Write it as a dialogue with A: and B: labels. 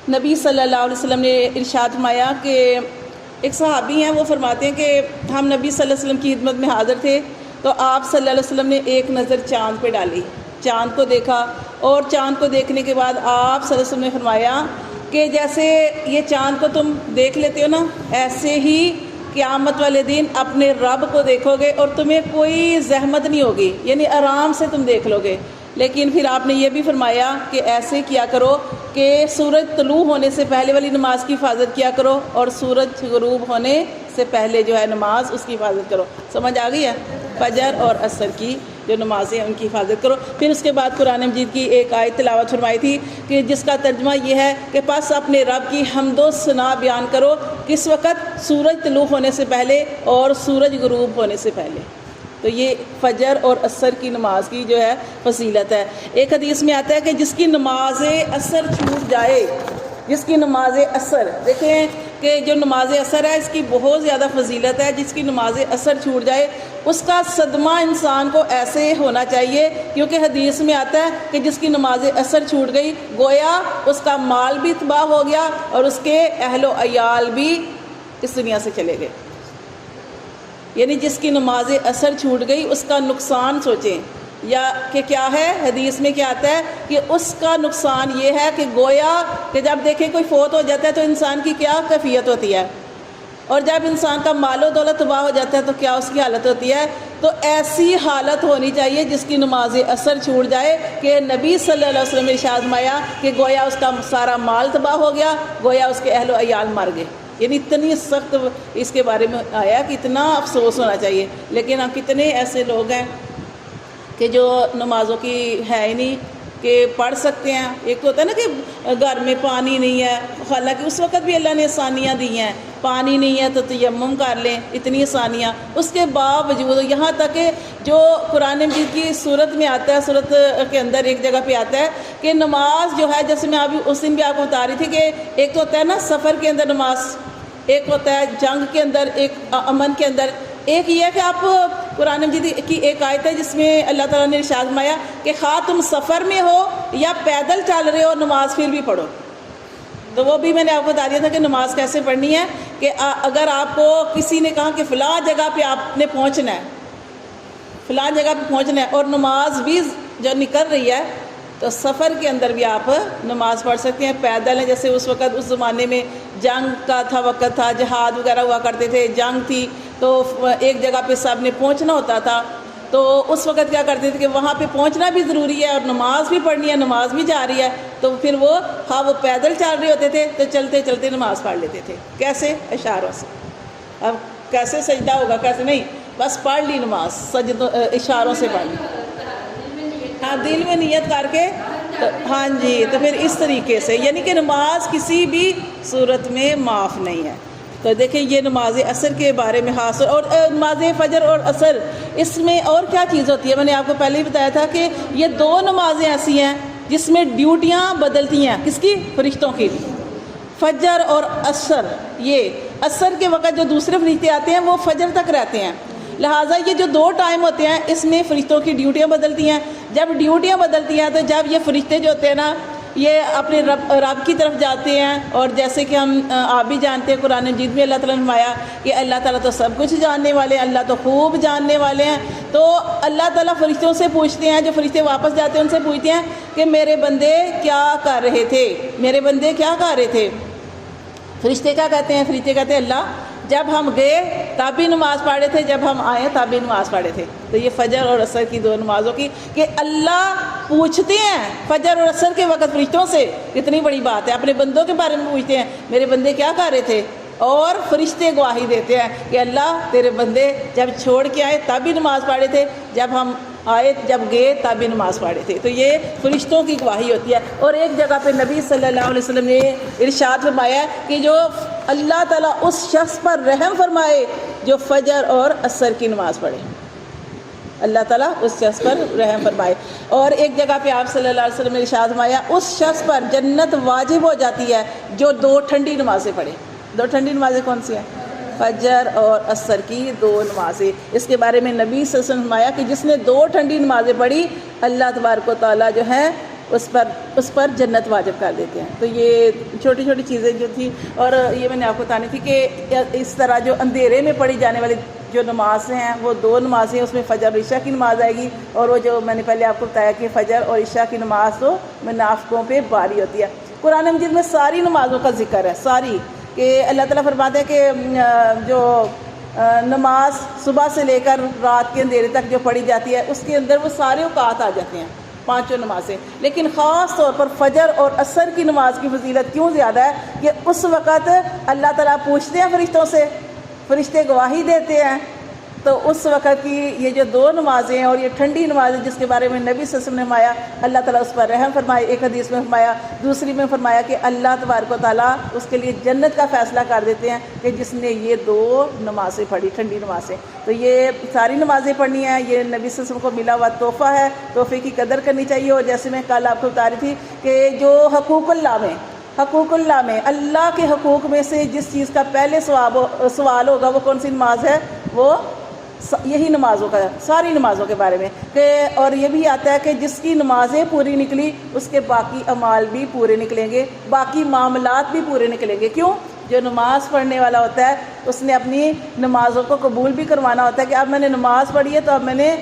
A: نبی صلی اللہ علیہ وسلم نے ارشاد فرمایا کہ ایک صحابی ہیں، وہ فرماتے ہیں کہ ہم نبی صلی اللہ علیہ وسلم کی خدمت میں حاضر تھے تو آپ صلی اللہ علیہ وسلم نے ایک نظر چاند پہ ڈالی، چاند کو دیکھا، اور چاند کو دیکھنے کے بعد آپ صلی اللہ علیہ وسلم نے فرمایا کہ جیسے یہ چاند کو تم دیکھ لیتے ہو نا، ایسے ہی قیامت والے دن اپنے رب کو دیکھو گے اور تمہیں کوئی زحمت نہیں ہوگی، یعنی آرام سے تم دیکھ لو گے۔ لیکن پھر آپ نے یہ بھی فرمایا کہ ایسے کیا کرو کہ سورج طلوع ہونے سے پہلے والی نماز کی حفاظت کیا کرو، اور سورج غروب ہونے سے پہلے جو ہے نماز اس کی حفاظت کرو۔ سمجھ آ گئی ہے؟ فجر اور عصر کی جو نمازیں ان کی حفاظت کرو۔ پھر اس کے بعد قرآن مجید کی ایک آیت تلاوت فرمائی تھی کہ جس کا ترجمہ یہ ہے کہ پس اپنے رب کی حمد و ثنا بیان کرو کس وقت؟ سورج طلوع ہونے سے پہلے اور سورج غروب ہونے سے پہلے۔ تو یہ فجر اور عصر کی نماز کی جو ہے فضیلت ہے۔ ایک حدیث میں آتا ہے کہ جس کی نماز عصر چھوٹ جائے، جس کی نماز عصر، دیکھیں کہ جو نماز عصر ہے اس کی بہت زیادہ فضیلت ہے، جس کی نماز عصر چھوٹ جائے اس کا صدمہ انسان کو ایسے ہونا چاہیے، کیونکہ حدیث میں آتا ہے کہ جس کی نماز عصر چھوٹ گئی گویا اس کا مال بھی تباہ ہو گیا اور اس کے اہل و عیال بھی اس دنیا سے چلے گئے۔ یعنی جس کی نماز عصر چھوٹ گئی اس کا نقصان سوچیں، یا کہ کیا ہے؟ حدیث میں کیا آتا ہے کہ اس کا نقصان یہ ہے کہ گویا کہ جب دیکھیں کوئی فوت ہو جاتا ہے تو انسان کی کیا کیفیت ہوتی ہے، اور جب انسان کا مال و دولت تباہ ہو جاتا ہے تو کیا اس کی حالت ہوتی ہے؟ تو ایسی حالت ہونی چاہیے جس کی نماز عصر چھوٹ جائے کہ نبی صلی اللہ علیہ وسلم نے ارشاد فرمایا کہ گویا اس کا سارا مال تباہ ہو گیا، گویا اس کے اہل و عیال مر گئے۔ یعنی اتنی سخت اس کے بارے میں آیا کہ اتنا افسوس ہونا چاہیے۔ لیکن ہم کتنے ایسے لوگ ہیں کہ جو نمازوں کی ہے ہی نہیں کہ پڑھ سکتے ہیں۔ ایک تو ہوتا ہے نا کہ گھر میں پانی نہیں ہے، حالانکہ اس وقت بھی اللہ نے آسانیاں دی ہیں، پانی نہیں ہے تو تیمم کر لیں، اتنی آسانیاں، اس کے باوجود یہاں تک کہ جو قرآن مجید کی صورت میں آتا ہے، صورت کے اندر ایک جگہ پہ آتا ہے کہ نماز جو ہے، جیسے میں ابھی اس دن بھی آپ کو بتا رہی تھی کہ ایک تو ہوتا ہے نا سفر کے اندر نماز، ایک ہوتا ہے جنگ کے اندر، ایک امن کے اندر، ایک یہ ہے کہ آپ قرآن مجید کی ایک آیت ہے جس میں اللہ تعالیٰ نے ارشاد فرمایا کہ خواہ تم سفر میں ہو یا پیدل چل رہے ہو نماز پھر بھی پڑھو۔ تو وہ بھی میں نے آپ کو بتا دیا تھا کہ نماز کیسے پڑھنی ہے، کہ اگر آپ کو کسی نے کہا کہ فلاں جگہ پہ آپ نے پہنچنا ہے، فلاں جگہ پہ پہنچنا ہے، اور نماز بھی جو نکل رہی ہے، تو سفر کے اندر بھی آپ نماز پڑھ سکتے ہیں۔ پیدل ہیں، جیسے اس وقت اس زمانے میں جنگ کا وقت تھا، جہاد وغیرہ ہوا کرتے تھے، جنگ تھی، تو ایک جگہ پہ سب نے پہنچنا ہوتا تھا، تو اس وقت کیا کرتے تھے کہ وہاں پہ پہنچنا بھی ضروری ہے اور نماز بھی پڑھنی ہے، نماز بھی جا رہی ہے، تو پھر وہ پیدل چل رہے ہوتے تھے تو چلتے چلتے نماز پڑھ لیتے تھے۔ کیسے؟ اشاروں سے۔ اب کیسے سجدہ ہوگا، کیسے نہیں، بس پڑھ لی نماز، اشاروں سے پڑھ لی، ہاں دل میں نیت کر کے، ہاں جی، تو پھر اس طریقے سے، یعنی کہ نماز کسی بھی صورت میں معاف نہیں ہے۔ تو دیکھیں یہ نماز عصر کے بارے میں خاص، اور نماز فجر اور عصر، اس میں اور کیا چیز ہوتی ہے؟ میں نے آپ کو پہلے ہی بتایا تھا کہ یہ دو نمازیں ایسی ہیں جس میں ڈیوٹیاں بدلتی ہیں، کس کی؟ فرشتوں کی۔ فجر اور عصر، یہ عصر کے وقت جو دوسرے فرشتے آتے ہیں وہ فجر تک رہتے ہیں، لہٰذا یہ جو دو ٹائم ہوتے ہیں اس میں فرشتوں کی ڈیوٹیاں بدلتی ہیں۔ جب ڈیوٹیاں بدلتی ہیں تو جب یہ فرشتے جو ہوتے ہیں نا، یہ اپنے رب کی طرف جاتے ہیں، اور جیسے کہ آپ بھی جانتے ہیں قرآن مجید میں اللہ تعالیٰ نے فرمایا کہ اللہ تعالیٰ تو سب کچھ جاننے والے ہیں، اللہ تو خوب جاننے والے ہیں، تو اللہ تعالیٰ فرشتوں سے پوچھتے ہیں، جو فرشتے واپس جاتے ہیں ان سے پوچھتے ہیں کہ میرے بندے کیا کر رہے تھے، میرے بندے کیا کر رہے تھے؟ فرشتے کیا کہتے ہیں؟ فرشتے کہتے ہیں اللہ جب ہم گئے تب بھی نماز پڑھے تھے، جب ہم آئے تب بھی نماز پڑھے تھے۔ تو یہ فجر اور عصر کی دو نمازوں کی کہ اللہ پوچھتے ہیں فجر اور عصر کے وقت فرشتوں سے، کتنی بڑی بات ہے، اپنے بندوں کے بارے میں پوچھتے ہیں میرے بندے کیا کر رہے تھے، اور فرشتے گواہی دیتے ہیں کہ اللہ تیرے بندے جب چھوڑ کے آئے تب بھی نماز پڑھے تھے، جب ہم آئے جب گئے تب بھی نماز پڑھے تھے۔ تو یہ فرشتوں کی گواہی ہوتی ہے۔ اور ایک جگہ پہ نبی صلی اللہ علیہ وسلم نے ارشاد فرمایا ہے کہ جو اللہ تعالیٰ اس شخص پر رحم فرمائے جو فجر اور عصر کی نماز پڑھے، اللہ تعالیٰ اس شخص پر رحم فرمائے۔ اور ایک جگہ پہ آپ صلی اللہ علیہ وسلم نے ارشاد فرمایا اس شخص پر جنت واجب ہو جاتی ہے جو دو ٹھنڈی نمازیں پڑھے۔ دو ٹھنڈی نمازیں کون سی ہیں؟ فجر اور عصر کی دو نمازیں۔ اس کے بارے میں نبی صلی اللہ علیہ وسلم نے فرمایا کہ جس نے دو ٹھنڈی نمازیں پڑھی اللہ تبارک و تعالیٰ جو ہے اس پر جنت واجب کر دیتے ہیں۔ تو یہ چھوٹی چھوٹی چیزیں جو تھی، اور یہ میں نے آپ کو بتانی تھی کہ اس طرح جو اندھیرے میں پڑھی جانے والی جو نماز ہیں وہ 2 نمازیں، اس میں فجر اور عشاء کی نماز آئے گی، اور وہ جو میں نے پہلے آپ کو بتایا کہ فجر اور عشاء کی نماز تو منافقوں پہ باری ہوتی ہے۔ قرآن مجید میں ساری نمازوں کا ذکر ہے، ساری، کہ اللہ تعالیٰ فرماتے ہیں کہ جو نماز صبح سے لے کر رات کے اندھیرے تک جو پڑھی جاتی ہے اس کے اندر وہ سارے اوقات آ جاتے ہیں، 5 نمازیں۔ لیکن خاص طور پر فجر اور عصر کی نماز کی فضیلت کیوں زیادہ ہے کہ اس وقت اللہ تعالیٰ پوچھتے ہیں فرشتوں سے، فرشتے گواہی دیتے ہیں، تو اس وقت کی یہ جو 2 نمازیں ہیں اور یہ ٹھنڈی نمازیں جس کے بارے میں نبی صلی اللہ علیہ وسلم نے فرمایا اللہ تعالیٰ اس پر رحم فرمائے، ایک حدیث میں فرمایا، دوسری میں فرمایا کہ اللہ تبارک و تعالیٰ اس کے لیے جنت کا فیصلہ کر دیتے ہیں کہ جس نے یہ 2 نمازیں پڑھی، ٹھنڈی نمازیں۔ تو یہ ساری نمازیں پڑھنی ہیں، یہ نبی صلی اللہ علیہ وسلم کو ملا ہوا تحفہ ہے، تحفے کی قدر کرنی چاہیے۔ اور جیسے میں کل آپ کو بتا رہی تھی کہ جو حقوق اللہ میں اللہ کے حقوق میں سے جس چیز کا پہلے سوال ہوگا وہ کون سی نماز ہے، وہ یہی نمازوں کا، ساری نمازوں کے بارے میں کہ، اور یہ بھی آتا ہے کہ جس کی نمازیں پوری نکلی اس کے باقی اعمال بھی پورے نکلیں گے، باقی معاملات بھی پورے نکلیں گے۔ کیوں؟ جو نماز پڑھنے والا ہوتا ہے اس نے اپنی نمازوں کو قبول بھی کروانا ہوتا ہے کہ اب میں نے نماز پڑھی ہے تو اب میں نے